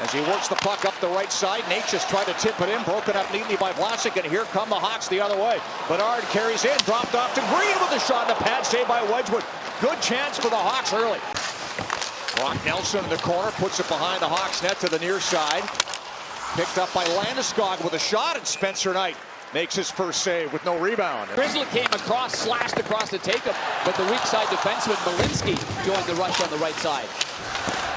As he works the puck up the right side, Nate just tried to tip it in, broken up neatly by Vlasic, and here come the Hawks the other way. Bedard carries in, dropped off to Green with a shot in the pad, saved by Wedgwood. Good chance for the Hawks early. Brock Nelson in the corner, puts it behind the Hawks net to the near side. Picked up by Landeskog with a shot, and Spencer Knight makes his first save with no rebound. Grizzly came across, slashed across to take him, but the weak side defenseman Malinsky joined the rush on the right side.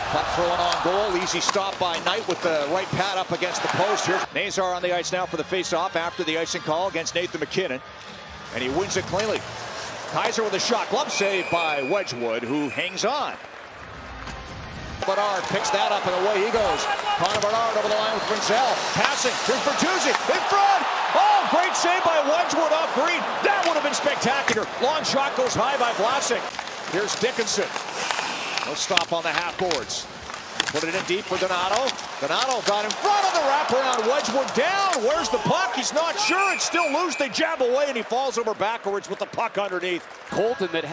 Puck thrown on goal, easy stop by Knight with the right pad up against the post. Here's Nazar on the ice now for the face-off after the icing call against Nathan MacKinnon. And he wins it cleanly. Kaiser with a shot, glove save by Wedgwood, who hangs on. Bedard picks that up and away he goes. Connor Bedard over the line with Rinzel. Passing, here's Bertuzzi, in front! Oh, great save by Wedgwood off Green. That would have been spectacular. Long shot goes high by Vlasic. Here's Dickinson. No stop on the half boards. Put it in deep for Donato. Donato got in front of the wraparound. Wedgwood down. Where's the puck? He's not sure. It's still loose. They jab away, and he falls over backwards with the puck underneath. Colton that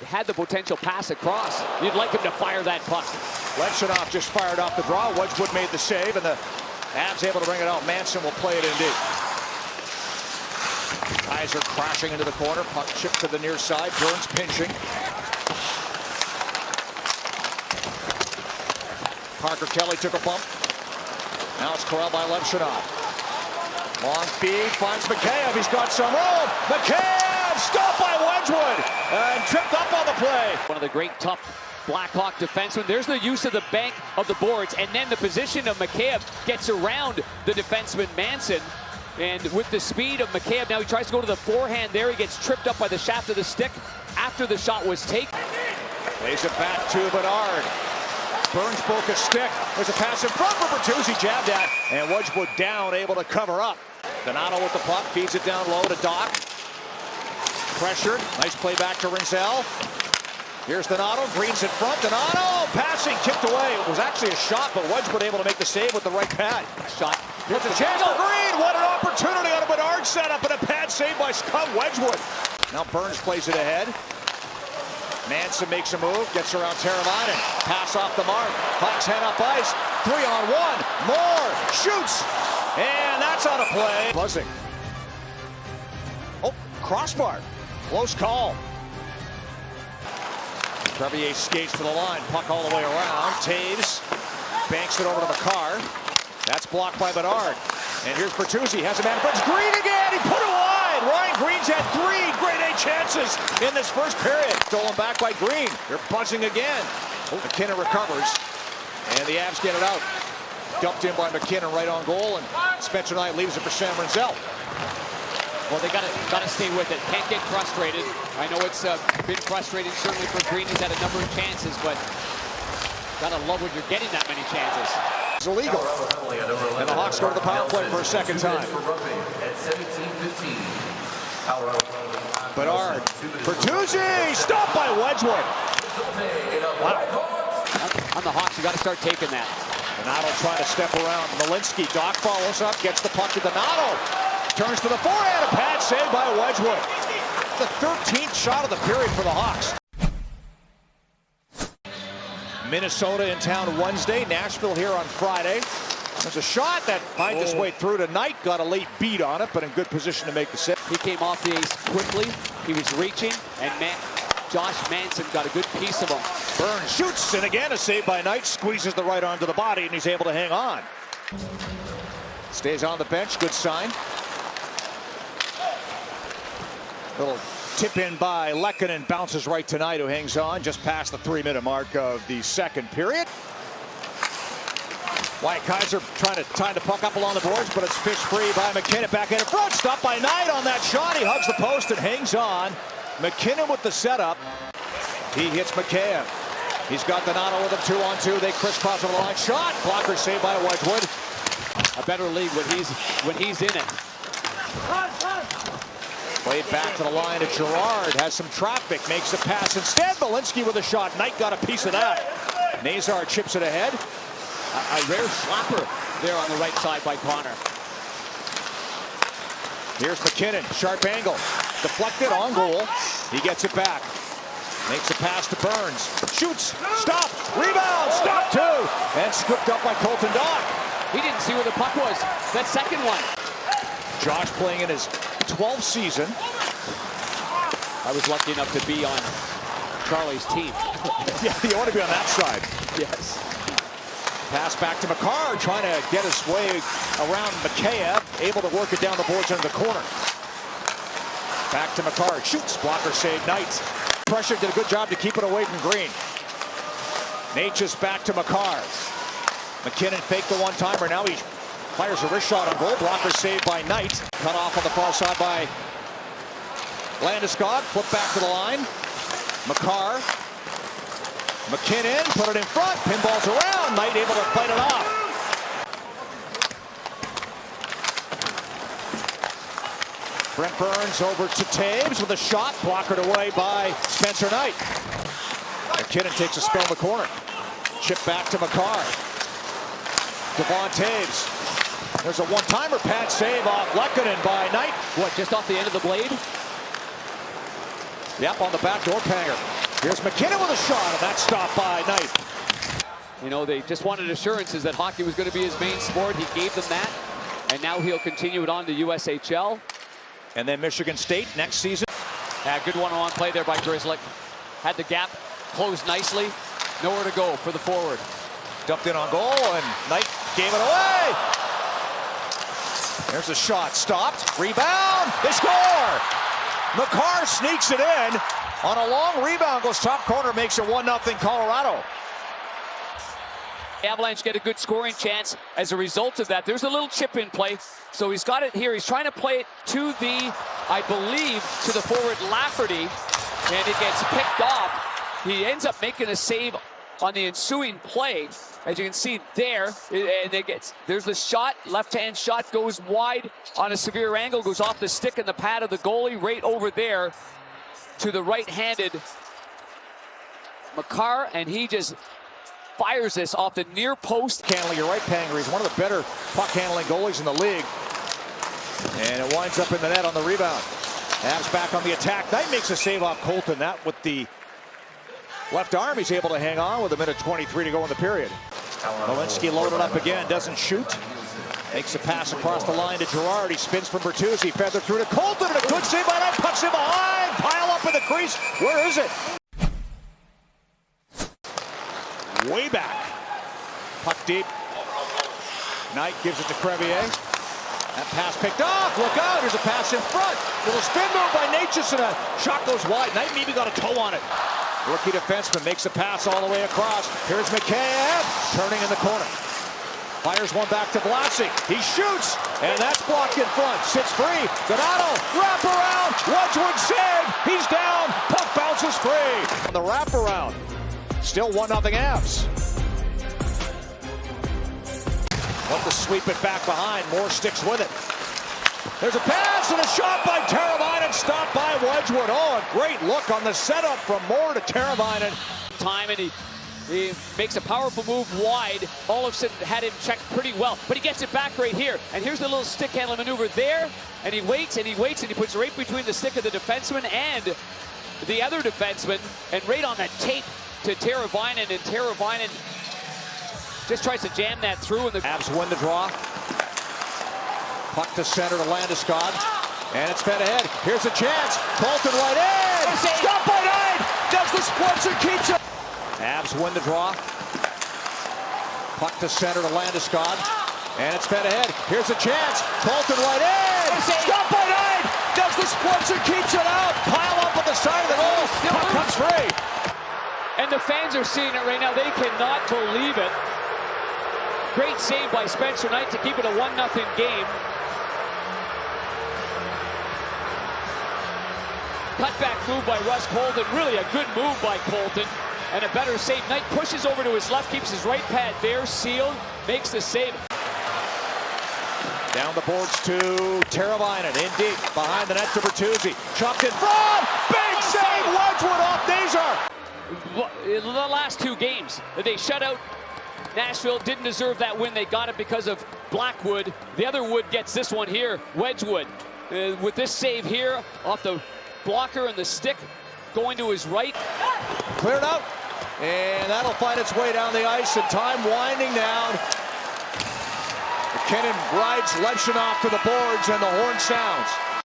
had the potential pass across. You'd like him to fire that puck. Lechonov just fired off the draw. Wedgwood made the save, and the Avs able to bring it out. Manson will play it in deep. Kaiser crashing into the corner. Puck chipped to the near side. Burns pinching. Parker Kelly took a bump. Now it's corralled by Levshunov. Long feed, finds Mikheyev. He's got some room. Mikheyev stopped by Wedgwood and tripped up on the play. One of the great tough Blackhawk defensemen. There's the use of the bank of the boards, and then the position of Mikheyev gets around the defenseman Manson. And with the speed of Mikheyev, now he tries to go to the forehand there. He gets tripped up by the shaft of the stick after the shot was taken. Plays it back to Bedard. Burns broke a stick. There's a pass in front for Bertuzzi, jabbed at, and Wedgwood down, able to cover up. Donato with the puck, feeds it down low to Doc. Pressured, nice play back to Rinzel. Here's Donato, Green's in front. Donato passing, kicked away. It was actually a shot, but Wedgwood able to make the save with the right pad. Shot. Here's a chance for Green. What an opportunity on a Bedard setup, and a pad save by Scott Wedgwood. Now Burns plays it ahead. Manson makes a move, gets around Teravainen. Pass off the mark. Hawks head up ice. 3-on-1. Moore shoots. And that's out of play. Buzzing. Oh, crossbar. Close call. Crevier skates to the line. Puck all the way around. Taves banks it over to McCarr. That's blocked by Bedard. And here's Bertuzzi. Has a man in front. Green again. He put it wide. Ryan Green's had 3 grade A chances in this first period. Stolen back by Green. They're buzzing again. Oh, MacKinnon recovers. And the Avs get it out. Dumped in by MacKinnon right on goal. And Spencer Knight leaves it for Sam Rinzel. Well, they gotta stay with it. Can't get frustrated. I know it's been frustrating certainly for Green. He's had a number of chances, but gotta love when you're getting that many chances. It's illegal. And the Hawks go to the power play for a second time. Bedard. Bertuzzi stopped by Wedgwood. Wow. On the Hawks, you gotta start taking that. Donato trying to step around. Malinsky. Doc follows up, gets the puck to Donato. Turns to the forehand, a pad save by Wedgwood. The 13th shot of the period for the Hawks. Minnesota in town Wednesday, Nashville here on Friday. There's a shot that finds its way through tonight. Got a late beat on it, but in good position to make the save. He came off the ice quickly. He was reaching, and Josh Manson got a good piece of him. Burns shoots, and again a save by Knight. Squeezes the right arm to the body, and he's able to hang on. Stays on the bench, good sign. Little tip in by Lehkonen, bounces right to Knight, who hangs on just past the 3-minute mark of the second period. Wyatt Kaiser trying to tie the puck up along the boards, but it's fished free by MacKinnon. Back in front, stopped by Knight on that shot. He hugs the post and hangs on. MacKinnon with the setup. He hits Mikheyev. He's got Donato with him 2-on-2. They crisscross over the line. Shot, blocker saved by Wedgwood. A better league when he's in it. Played back to the line to Gerard. Has some traffic, makes a pass instead. Malinsky with a shot. Knight got a piece of that. Nazar chips it ahead. A rare slapper there on the right side by Connor. Here's MacKinnon, sharp angle. Deflected on goal. He gets it back. Makes a pass to Burns. Shoots, stop, rebound, stop too. And scooped up by Colton Dock. He didn't see where the puck was. That second one. Josh playing in his 12th season. I was lucky enough to be on Charlie's team. Yeah, you want to be on that side. Yes. Pass back to McCarr, trying to get his way around McKayev, able to work it down the boards into the corner. Back to McCarr, shoots, blocker save, Knight. Pressure did a good job to keep it away from Green. Natchez back to McCarr. McKinnon faked the one-timer, now he fires a wrist shot on goal, blocker saved by Knight. Cut off on the far side by Landeskog, flip back to the line. McCarr. McKinnon put it in front, pinballs around, Knight able to fight it off. Brent Burns over to Taves with a shot, blockered away by Spencer Knight. McKinnon takes a spell in the corner. Chip back to McCarr. Devon Taves. There's a one-timer, pad save off Lehkonen by Knight. What, just off the end of the blade? Yep, on the backdoor panger. Here's McKinnon with a shot, and that's stopped by Knight. You know, they just wanted assurances that hockey was going to be his main sport. He gave them that, and now he'll continue it on to USHL. And then Michigan State next season. Yeah, good one-on-one play there by Grizzlick. Had the gap closed nicely. Nowhere to go for the forward. Dumped in on goal, and Knight gave it away. There's a shot, stopped, rebound, they score! McCarr sneaks it in. On a long rebound, goes top corner, makes it 1-0 Colorado. Avalanche get a good scoring chance as a result of that. There's a little chip in play, so he's got it here. He's trying to play it to the, I believe, to the forward Lafferty, and it gets picked off. He ends up making a save on the ensuing play, as you can see there, and there's the shot, left-hand shot goes wide on a severe angle, goes off the stick and the pad of the goalie right over there to the right-handed McCarr, and he just fires this off the near post. Handling your right, Panger. He's one of the better puck-handling goalies in the league. And it winds up in the net on the rebound. Avs back on the attack. Knight makes a save off Colton. That with the left arm, he's able to hang on with 1:23 to go in the period. Malinsky loaded up again, doesn't shoot. Makes a pass across the line to Girard. He spins from Bertuzzi, feather through to Colton, and a good save by Knight. Pucks him behind, pile up in the crease. Where is it? Way back. Puck deep. Knight gives it to Crevier. That pass picked off. Look out, there's a pass in front. Little spin move by Natchez, and a shot goes wide. Knight maybe got a toe on it. Rookie defenseman makes a pass all the way across. Here's McKayev, turning in the corner. Fires one back to Vlasic. He shoots, and that's blocked in front. Sits free. Donato, wraparound. Wedgwood save. He's down. Puck bounces free. On the wraparound. Still 1-0 Avs. Want to sweep it back behind. Moore sticks with it. There's a pass and a shot by Teravainen, stopped by Wedgwood. Oh, a great look on the setup from Moore to Teravainen. Time, and he makes a powerful move wide. Olofsson had him checked pretty well, but he gets it back right here. And here's the little stick handling maneuver there, and he waits and he waits and he puts it right between the stick of the defenseman and the other defenseman, and right on that tape to Teravainen, and Teravainen just tries to jam that through. And the Avs win the draw. Puck to center to Landeskog, and it's fed ahead. Here's a chance. Colton right in. Stop by Knight. Does the splits and keeps it. Avs win the draw. Puck to center to Landeskog, and it's fed ahead. Here's a chance. Colton right in. Stop by Knight. Does the splits and keeps it out. Pile up on the side of the goal. Puck comes free. And the fans are seeing it right now. They cannot believe it. Great save by Spencer Knight to keep it a 1-0 game. Cutback move by Russ Colton. Really a good move by Colton. And a better save. Knight pushes over to his left, keeps his right pad there, sealed, makes the save. Down the boards to Teravainen, in deep, behind the net to Bertuzzi. Chopped in front, big save, Wedgwood off Nazar. The last two games, they shut out Nashville, didn't deserve that win. They got it because of Blackwood. The other Wood gets this one here, Wedgwood. With this save here, off the blocker and the stick, going to his right. Cleared out. And that'll find its way down the ice, and time winding down. McKinnon rides Levshun off to the boards, and the horn sounds.